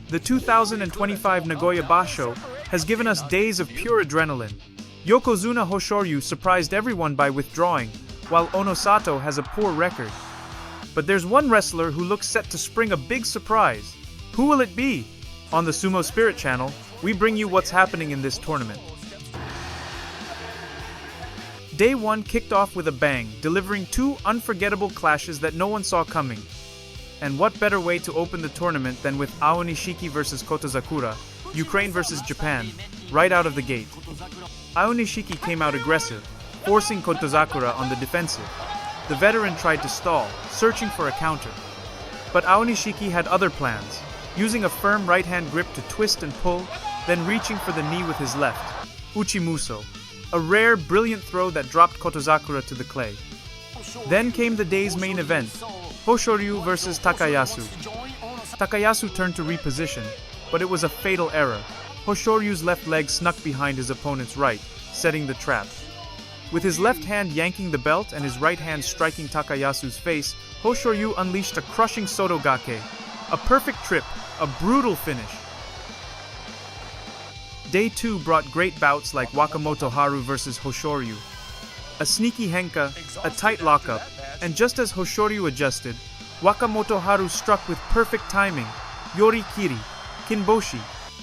The 2025 Nagoya Basho has given us days of pure adrenaline. Yokozuna Hosoryu surprised everyone by withdrawing, while Onosato has a poor record. But there's one wrestler who looks set to spring a big surprise. Who will it be? On the SumoSpirit channel, we bring you what's happening in this tournament. Day 1 kicked off with a bang, delivering two unforgettable clashes that no one saw coming. And what better way to open the tournament than with Aonishiki vs Kotosakura, Ukraine vs Japan, right out of the gate. Aonishiki came out aggressive, forcing Kotosakura on the defensive. The veteran tried to stall, searching for a counter. But Aonishiki had other plans, using a firm right-hand grip to twist and pull, then reaching for the knee with his left. Uchimuso, a rare, brilliant throw that dropped Kotosakura to the clay. Then came the day's main event, Hosoryu vs Takayasu. Takayasu turned to reposition, but it was a fatal error. Hosoryu's left leg snuck behind his opponent's right, setting the trap. With his left hand yanking the belt and his right hand striking Takayasu's face, Hosoryu unleashed a crushing Sotogake. A perfect trip, a brutal finish. Day 2 brought great bouts like Wakamoto Haru vs Hosoryu. A sneaky henka, a tight lockup, and just as Hosoryu adjusted, Wakamoto Haru struck with perfect timing, yorikiri, kinboshi,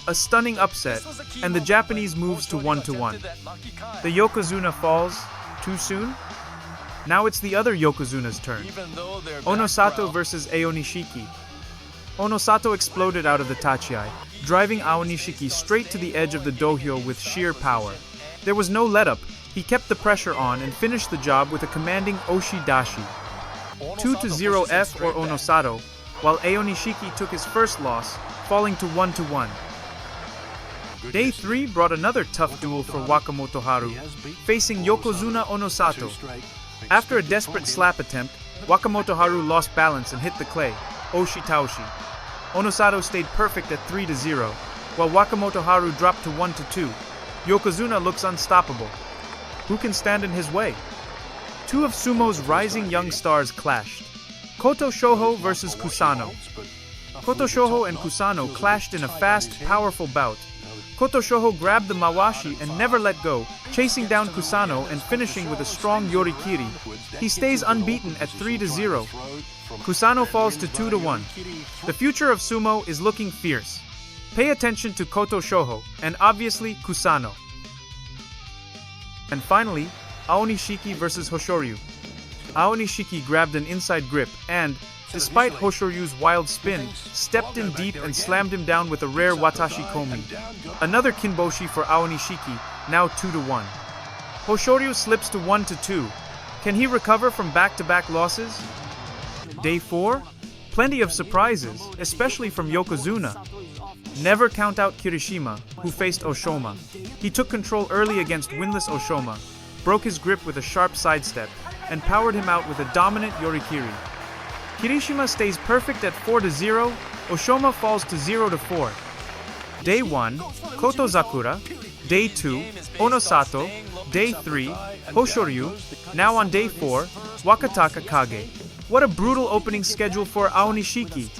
a stunning upset, and the Japanese moves to 1-1. The Yokozuna falls too soon? Now it's the other Yokozuna's turn. Onosato vs Aonishiki. Onosato exploded out of the tachiai, driving Aonishiki straight to the edge of the dohyo with sheer power. There was no let-up. He kept the pressure on and finished the job with a commanding oshidashi. 2-0 F or Onosato, while Aonishiki took his first loss, falling to 1-1. Day 3 brought another tough duel for Wakamoto Haru, facing Yokozuna Onosato. After a desperate slap attempt, Wakamoto Haru lost balance and hit the clay, oshitaoshi. Onosato stayed perfect at 3-0, while Wakamoto Haru dropped to 1-2. Yokozuna looks unstoppable. Who can stand in his way? Two of sumo's rising young stars clashed. Kotoshoho vs Kusano. Kotoshoho and Kusano clashed in a fast, powerful bout. Kotoshoho grabbed the mawashi and never let go, chasing down Kusano and finishing with a strong yorikiri. He stays unbeaten at 3-0. Kusano falls to 2-1. The future of sumo is looking fierce. Pay attention to Kotoshoho and obviously Kusano. And finally, Aonishiki vs Hosoryu. Aonishiki grabbed an inside grip and, despite Hosoryu's wild spin, stepped in deep and slammed him down with a rare watashi komi. Another kinboshi for Aonishiki, now 2-1. Hosoryu slips to 1-2. Can he recover from back-to-back losses? Day 4? Plenty of surprises, especially from Yokozuna. Never count out Kirishima, who faced Oshoma. He took control early against winless Oshoma, broke his grip with a sharp sidestep, and powered him out with a dominant yorikiri. Kirishima stays perfect at 4-0, Oshoma falls to 0-4. Day 1, Kotosakura. Day 2, Onosato. Day 3, Hosoryu. Now on day 4, Wakataka Kage. What a brutal opening schedule for Aonishiki.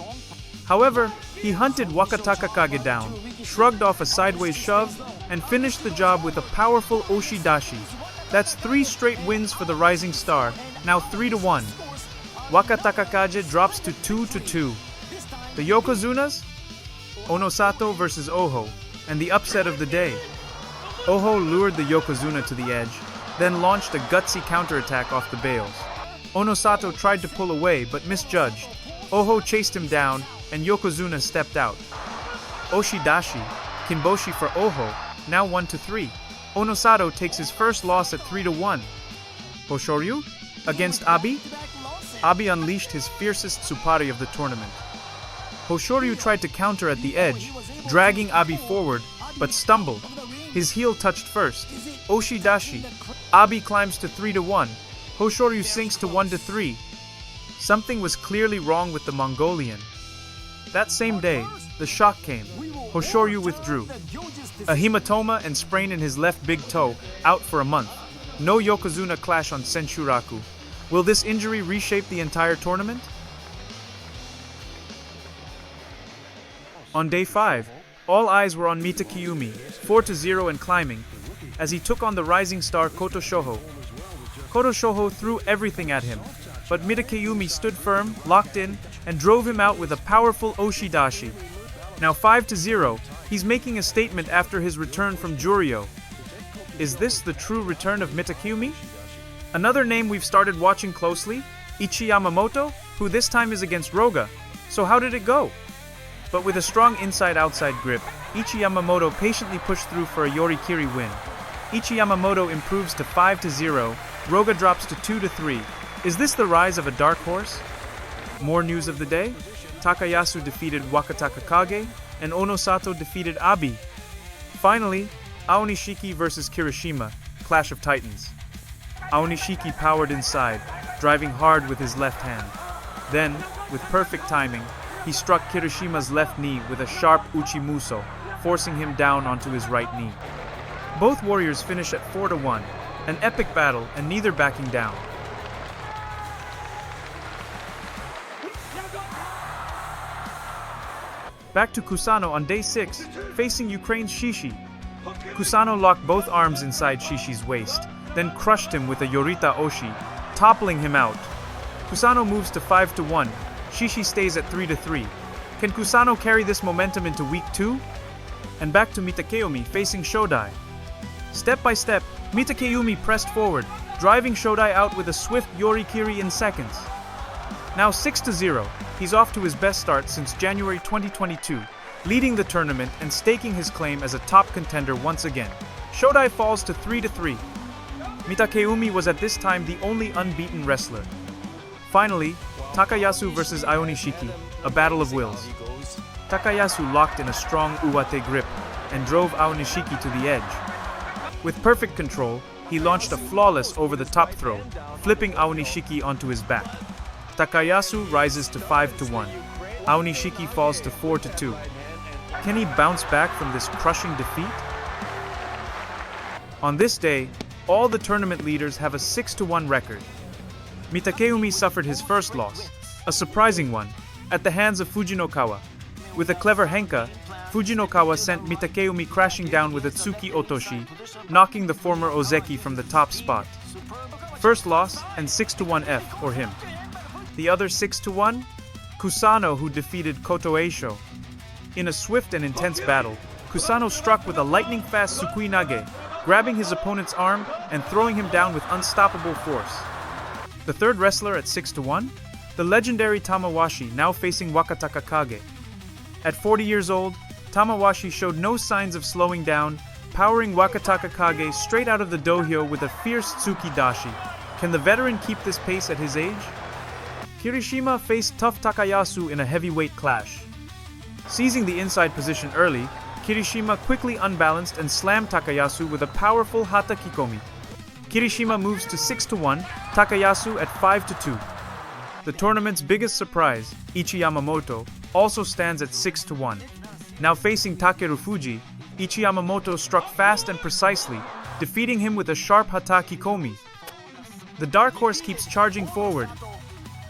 However, he hunted Wakataka Kage down, shrugged off a sideways shove, and finished the job with a powerful oshidashi. That's 3 straight wins for the rising star, now 3-1. Wakataka Kage drops to 2-2. The Yokozunas? Onosato vs Oho, and the upset of the day. Oho lured the Yokozuna to the edge, then launched a gutsy counterattack off the bales. Onosato tried to pull away but misjudged. Oho chased him down, and Yokozuna stepped out. Oshidashi, kinboshi for Oho, now 1-3. Onosato takes his first loss at 3-1. Hosoryu? Against Abi? Abi unleashed his fiercest tsupari of the tournament. Hosoryu tried to counter at the edge, dragging Abi forward, but stumbled. His heel touched first. Oshidashi. Abi climbs to 3-1. Hosoryu sinks to 1-3. Something was clearly wrong with the Mongolian. That same day, the shock came. Hosoryu withdrew. A hematoma and sprain in his left big toe, out for a month. No Yokozuna clash on Senshuraku. Will this injury reshape the entire tournament? On day 5, all eyes were on Mitakeyumi, 4-0 and climbing, as he took on the rising star Kotoshoho. Kotoshoho threw everything at him, but Mitakeyumi stood firm, locked in, and drove him out with a powerful oshidashi. Now 5-0, he's making a statement after his return from Juryo. Is this the true return of Mitakeyumi? Another name we've started watching closely, Ichi Yamamoto, who this time is against Roga. So how did it go? But with a strong inside-outside grip, Ichi Yamamoto patiently pushed through for a yorikiri win. Ichi Yamamoto improves to 5-0, Roga drops to 2-3. Is this the rise of a dark horse? More news of the day? Takayasu defeated Wakataka Kage, and Onosato defeated Abi. Finally, Aonishiki versus Kirishima, Clash of Titans. Aonishiki powered inside, driving hard with his left hand. Then, with perfect timing, he struck Kirishima's left knee with a sharp uchimuso, forcing him down onto his right knee. Both warriors finish at 4-1, an epic battle and neither backing down. Back to Kusano on day 6, facing Ukraine's Shishi. Kusano locked both arms inside Shishi's waist, then crushed him with a Yorita Oshi, toppling him out. Kusano moves to 5-1, Shishi stays at 3-3. Can Kusano carry this momentum into week 2? And back to Mitakeyumi facing Shodai. Step by step, Mitakeyumi pressed forward, driving Shodai out with a swift yorikiri in seconds. Now 6-0, he's off to his best start since January 2022, leading the tournament and staking his claim as a top contender once again. Shodai falls to 3-3. Mitakeyumi was at this time the only unbeaten wrestler. Finally, Takayasu versus Aonishiki, a battle of wills. Takayasu locked in a strong uwate grip and drove Aonishiki to the edge. With perfect control, he launched a flawless over-the-top throw, flipping Aonishiki onto his back. Takayasu rises to 5-1. Aonishiki falls to 4-2. Can he bounce back from this crushing defeat? On this day, all the tournament leaders have a 6-1 record. Mitakeyumi suffered his first loss, a surprising one, at the hands of Fujinokawa. With a clever henka, Fujinokawa sent Mitakeyumi crashing down with a Tsuki Otoshi, knocking the former Ozeki from the top spot. First loss and 6-1 F for him. The other 6-1? Kusano, who defeated Kotoshoho. In a swift and intense battle, Kusano struck with a lightning-fast Tsukui Nage, grabbing his opponent's arm and throwing him down with unstoppable force. The third wrestler at 6-1? The legendary Tamawashi, now facing Wakataka Kage. At 40 years old, Tamawashi showed no signs of slowing down, powering Wakataka Kage straight out of the dohyo with a fierce Tsuki Dashi. Can the veteran keep this pace at his age? Kirishima faced tough Takayasu in a heavyweight clash. Seizing the inside position early, Kirishima quickly unbalanced and slammed Takayasu with a powerful hata kikomi. Kirishima moves to 6-1, Takayasu at 5-2. The tournament's biggest surprise, Ichi Yamamoto, also stands at 6-1. Now facing Takeru Fuji, Ichi Yamamoto struck fast and precisely, defeating him with a sharp hata kikomi. The dark horse keeps charging forward.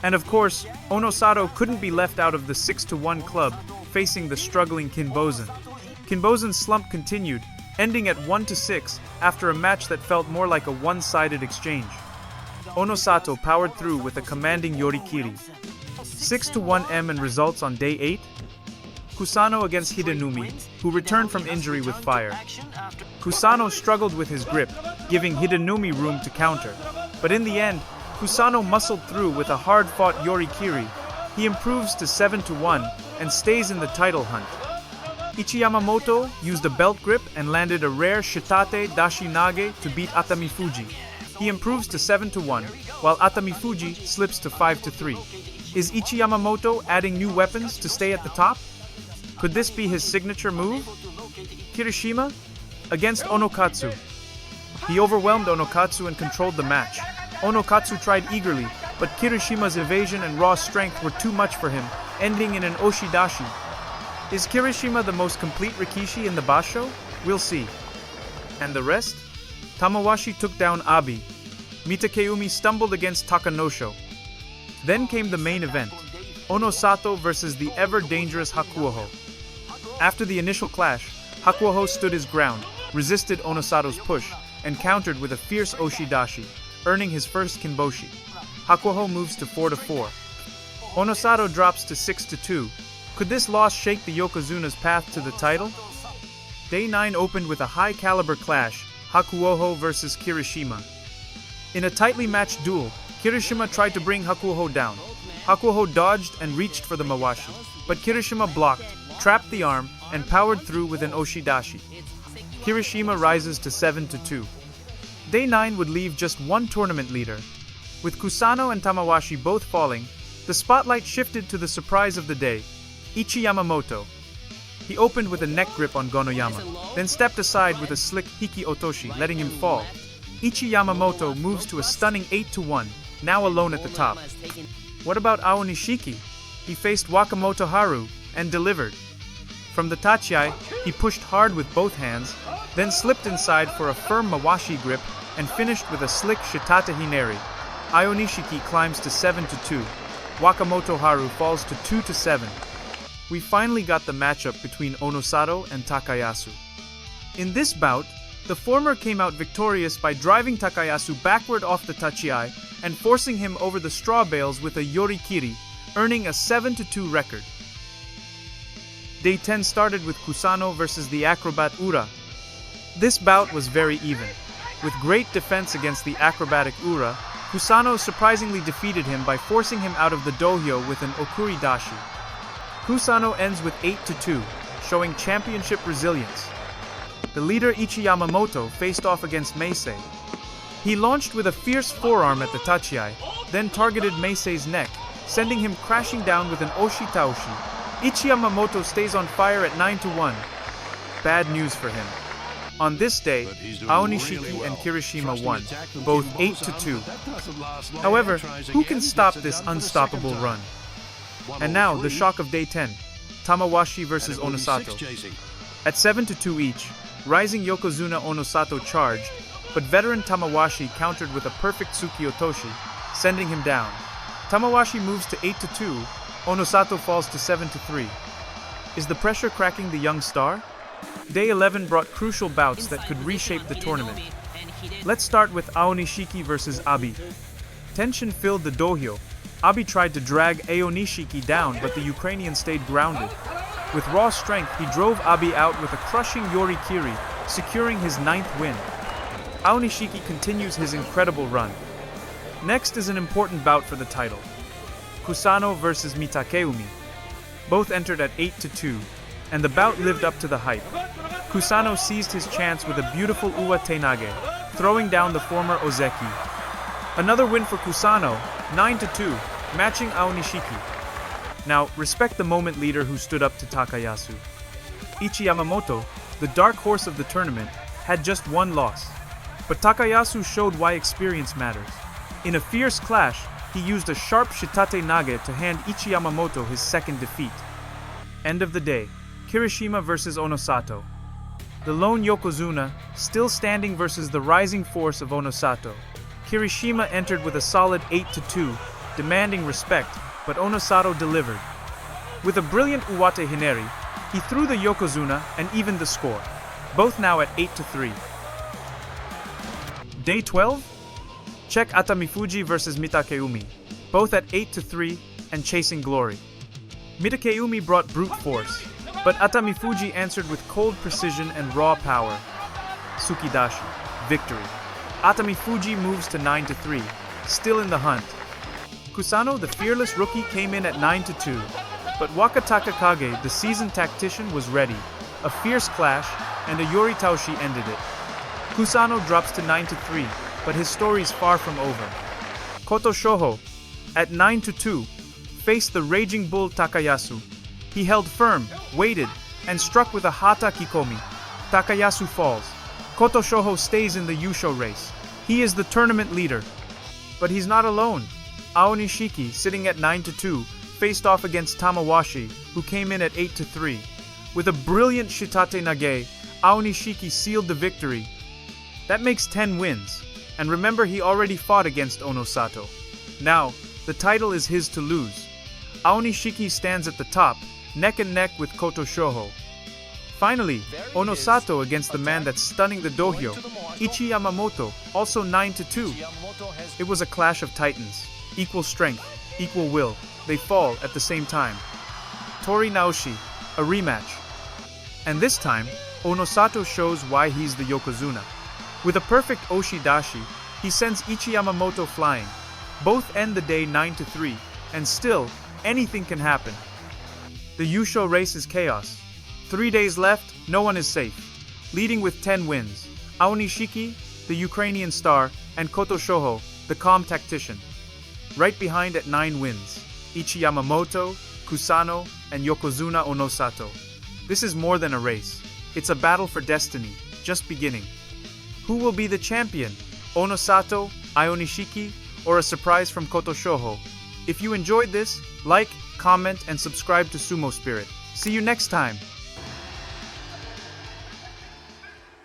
And of course, Onosato couldn't be left out of the 6-1 club, facing the struggling Kinbozen. Kinbozen's slump continued, ending at 1-6 after a match that felt more like a one-sided exchange. Onosato powered through with a commanding yorikiri. 6-1 M and results on day 8? Kusano against Hidenumi, who returned from injury with fire. Kusano struggled with his grip, giving Hidenumi room to counter. But in the end, Kusano muscled through with a hard-fought yorikiri. He improves to 7-1 and stays in the title hunt. Ichi Yamamoto used a belt grip and landed a rare shitate dashi nage to beat Atami Fuji. He improves to 7-1, while Atami Fuji slips to 5-3. Is Ichi Yamamoto adding new weapons to stay at the top? Could this be his signature move? Kirishima against Onokatsu. He overwhelmed Onokatsu and controlled the match. Onokatsu tried eagerly, but Kirishima's evasion and raw strength were too much for him, ending in an oshidashi. Is Kirishima the most complete rikishi in the Basho? We'll see. And the rest? Tamawashi took down Abi. Mitakeyumi stumbled against Takanosho. Then came the main event, Onosato versus the ever-dangerous Hakuoho. After the initial clash, Hakuoho stood his ground, resisted Onosato's push, and countered with a fierce Oshidashi, earning his first Kinboshi. Hakuoho moves to 4-4. Onosato drops to 6-2. Could this loss shake the Yokozuna's path to the title? Day 9 opened with a high-caliber clash, Hakuoho versus Kirishima. In a tightly matched duel, Kirishima tried to bring Hakuoho down. Hakuoho dodged and reached for the Mawashi, but Kirishima blocked, trapped the arm, and powered through with an Oshidashi. Kirishima rises to 7-2. Day 9 would leave just one tournament leader. With Kusano and Tamawashi both falling, the spotlight shifted to the surprise of the day, Ichi Yamamoto. He opened with a neck grip on Gonoyama, then stepped aside with a slick Hiki Otoshi, letting him fall. Ichi Yamamoto moves to a stunning 8-1, now alone at the top. What about Aonishiki? He faced Wakamoto Haru and delivered. From the tachiai, he pushed hard with both hands, then slipped inside for a firm Mawashi grip and finished with a slick Shitate Hineri. Aonishiki climbs to 7-2. Wakamoto Haru falls to 2-7. We finally got the matchup between Onosato and Takayasu. In this bout, the former came out victorious by driving Takayasu backward off the tachiai and forcing him over the straw bales with a yorikiri, earning a 7-2 record. Day 10 started with Kusano versus the acrobat Ura. This bout was very even. With great defense against the acrobatic Ura, Kusano surprisingly defeated him by forcing him out of the dohyo with an okuridashi. Kusano ends with 8-2, showing championship resilience. The leader Ichi Yamamoto faced off against Meisei. He launched with a fierce forearm at the tachiai, then targeted Meisei's neck, sending him crashing down with an oshitaoshi. Ichi Yamamoto stays on fire at 9-1. Bad news for him. On this day, Aonishiki and Kirishima won, both 8-2. However, who can stop this unstoppable run? And now, the shock of Day 10, Tamawashi versus Onosato. At 7-2 each, rising Yokozuna Onosato charged, but veteran Tamawashi countered with a perfect Tsuki Otoshi, sending him down. Tamawashi moves to 8-2, Onosato falls to 7-3. Is the pressure cracking the young star? Day 11 brought crucial bouts that could reshape the tournament. Let's start with Aonishiki versus Abi. Tension filled the dohyo. Abi tried to drag Aonishiki down, but the Ukrainian stayed grounded. With raw strength, he drove Abi out with a crushing yorikiri, securing his 9th win. Aonishiki continues his incredible run. Next is an important bout for the title. Kusano versus Mitakeumi. Both entered at 8-2, and the bout lived up to the hype. Kusano seized his chance with a beautiful Uwa Tenage, throwing down the former Ozeki. Another win for Kusano, 9-2, matching Aonishiki. Now, respect the moment leader who stood up to Takayasu. Ichi Yamamoto, the dark horse of the tournament, had just one loss. But Takayasu showed why experience matters. In a fierce clash, he used a sharp Shitate Nage to hand Ichi Yamamoto his second defeat. End of the day, Kirishima versus Onosato. The lone Yokozuna, still standing versus the rising force of Onosato. Kirishima entered with a solid 8-2, demanding respect, but Onosato delivered. With a brilliant Uwate Hineri, he threw the Yokozuna and evened the score, both now at 8-3. Day 12? Check Atamifuji versus Mitakeumi, both at 8-3 and chasing glory. Mitakeumi brought brute force, but Atamifuji answered with cold precision and raw power. Tsukidashi, victory. Atamifuji moves to 9-3, still in the hunt. Kusano, the fearless rookie, came in at 9-2, but Wakataka Kage, the seasoned tactician, was ready. A fierce clash, and a Yoritaoshi ended it. Kusano drops to 9-3, but his story's far from over. Kotoshoho, at 9-2, faced the raging bull Takayasu. He held firm, waited, and struck with a Hata Kikomi. Takayasu falls. Kotoshoho stays in the yusho race. He is the tournament leader. But he's not alone. Aonishiki, sitting at 9-2, faced off against Tamawashi, who came in at 8-3. With a brilliant Shitate Nage, Aonishiki sealed the victory. That makes 10 wins. And remember, he already fought against Onosato. Now, the title is his to lose. Aonishiki stands at the top, neck and neck with Kotoshoho. Finally, Onosato against the man that's stunning the dohyo, Ichi Yamamoto, also 9-2. It was a clash of titans. Equal strength, equal will, they fall at the same time. Tori Naoshi, a rematch. And this time, Onosato shows why he's the Yokozuna. With a perfect Oshidashi, he sends Ichi Yamamoto flying. Both end the day 9-3, and still, anything can happen. The yusho race is chaos. 3 days left, no one is safe. Leading with 10 wins, Aonishiki, the Ukrainian star, and Kotoshoho, the calm tactician. Right behind at 9 wins, Ichi Yamamoto, Kusano, and Yokozuna Onosato. This is more than a race. It's a battle for destiny, just beginning. Who will be the champion? Onosato, Aonishiki, or a surprise from Kotoshoho? If you enjoyed this, like, comment, and subscribe to SumoSpirit. See you next time!